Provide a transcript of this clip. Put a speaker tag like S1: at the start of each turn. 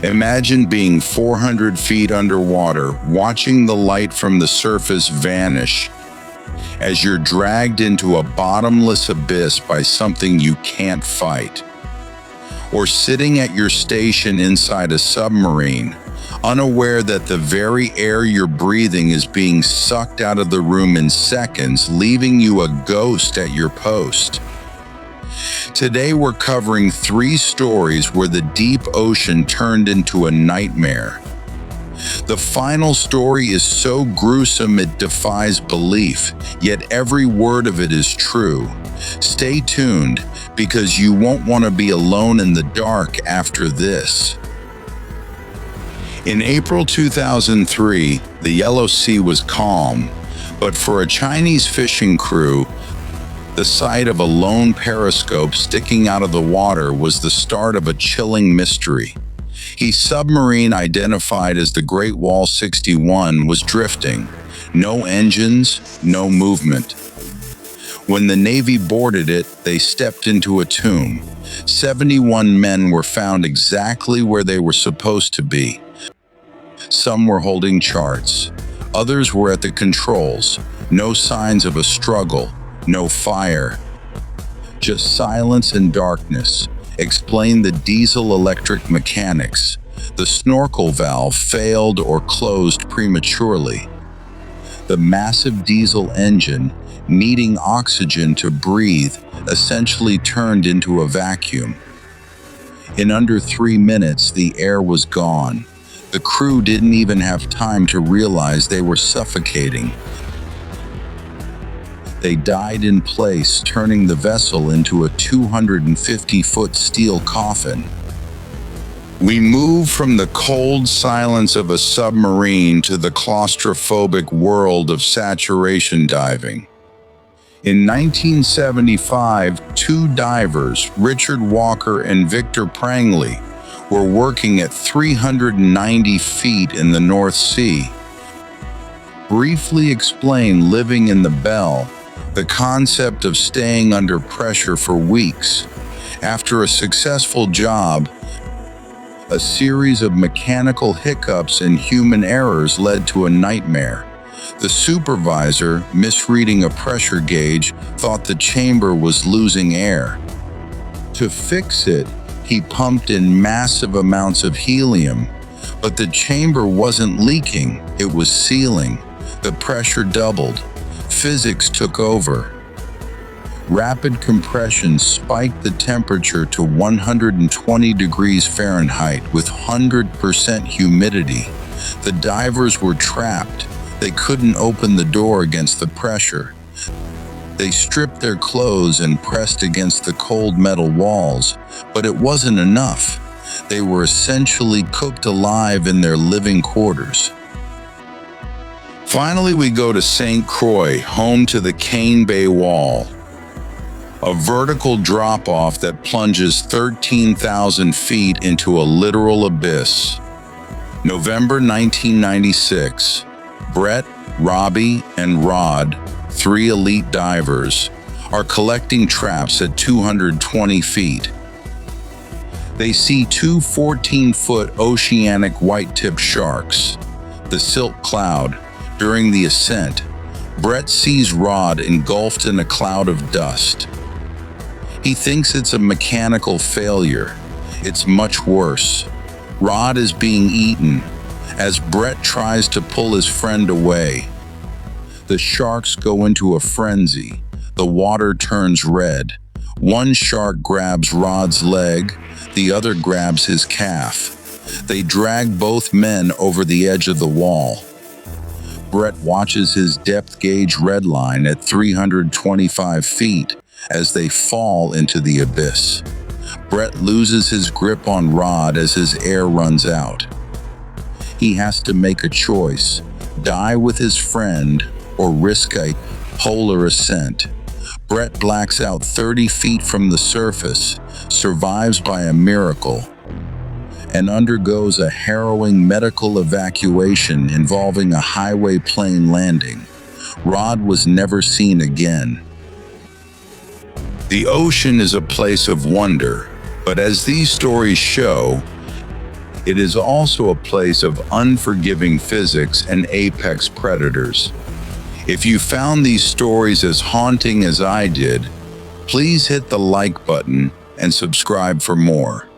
S1: Imagine being 400 feet underwater, watching the light from the surface vanish as you're dragged into a bottomless abyss by something you can't fight. Or sitting at your station inside a submarine, unaware that the very air you're breathing is being sucked out of the room in seconds, leaving you a ghost at your post. Today we're covering 3 stories where the deep ocean turned into a nightmare. The final story is so gruesome it defies belief, yet every word of it is true. Stay tuned, because you won't want to be alone in the dark after this. In April 2003, the Yellow Sea was calm, but for a Chinese fishing crew, the sight of a lone periscope sticking out of the water was the start of a chilling mystery. A submarine identified as the Great Wall 61 was drifting. No engines, no movement. When the Navy boarded it, they stepped into a tomb. 71 men were found exactly where they were supposed to be. Some were holding charts. Others were at the controls. No signs of a struggle. No fire, just silence and darkness. Explain the diesel-electric mechanics. The snorkel valve failed or closed prematurely. The massive diesel engine, needing oxygen to breathe, essentially turned into a vacuum. In under 3 minutes, the air was gone. The crew didn't even have time to realize they were suffocating. They died in place, turning the vessel into a 250-foot steel coffin. We move from the cold silence of a submarine to the claustrophobic world of saturation diving. In 1975, 2 divers, Richard Walker and Victor Prangley, were working at 390 feet in the North Sea. Briefly explain living in the Bell, the concept of staying under pressure for weeks. After a successful job, a series of mechanical hiccups and human errors led to a nightmare. The supervisor, misreading a pressure gauge, thought the chamber was losing air. To fix it, he pumped in massive amounts of helium, but the chamber wasn't leaking, it was sealing. The pressure doubled. Physics took over. Rapid compression spiked the temperature to 120 degrees Fahrenheit with 100% humidity. The divers were trapped. They couldn't open the door against the pressure. They stripped their clothes and pressed against the cold metal walls, but it wasn't enough. They were essentially cooked alive in their living quarters. Finally, we go to St. Croix, home to the Cane Bay Wall, a vertical drop-off that plunges 13,000 feet into a literal abyss. November 1996. Brett, Robbie, and Rod, 3 elite divers, are collecting traps at 220 feet. They see 2 14-foot oceanic white-tipped sharks, the Silk Cloud. During the ascent, Brett sees Rod engulfed in a cloud of dust. He thinks it's a mechanical failure. It's much worse. Rod is being eaten as Brett tries to pull his friend away. The sharks go into a frenzy. The water turns red. One shark grabs Rod's leg, the other grabs his calf. They drag both men over the edge of the wall. Brett watches his depth gauge redline at 325 feet as they fall into the abyss. Brett loses his grip on Rod as his air runs out. He has to make a choice, die with his friend or risk a polar ascent. Brett blacks out 30 feet from the surface, survives by a miracle, and undergoes a harrowing medical evacuation involving a highway plane landing. Rod was never seen again. The ocean is a place of wonder, but as these stories show, it is also a place of unforgiving physics and apex predators. If you found these stories as haunting as I did, please hit the like button and subscribe for more.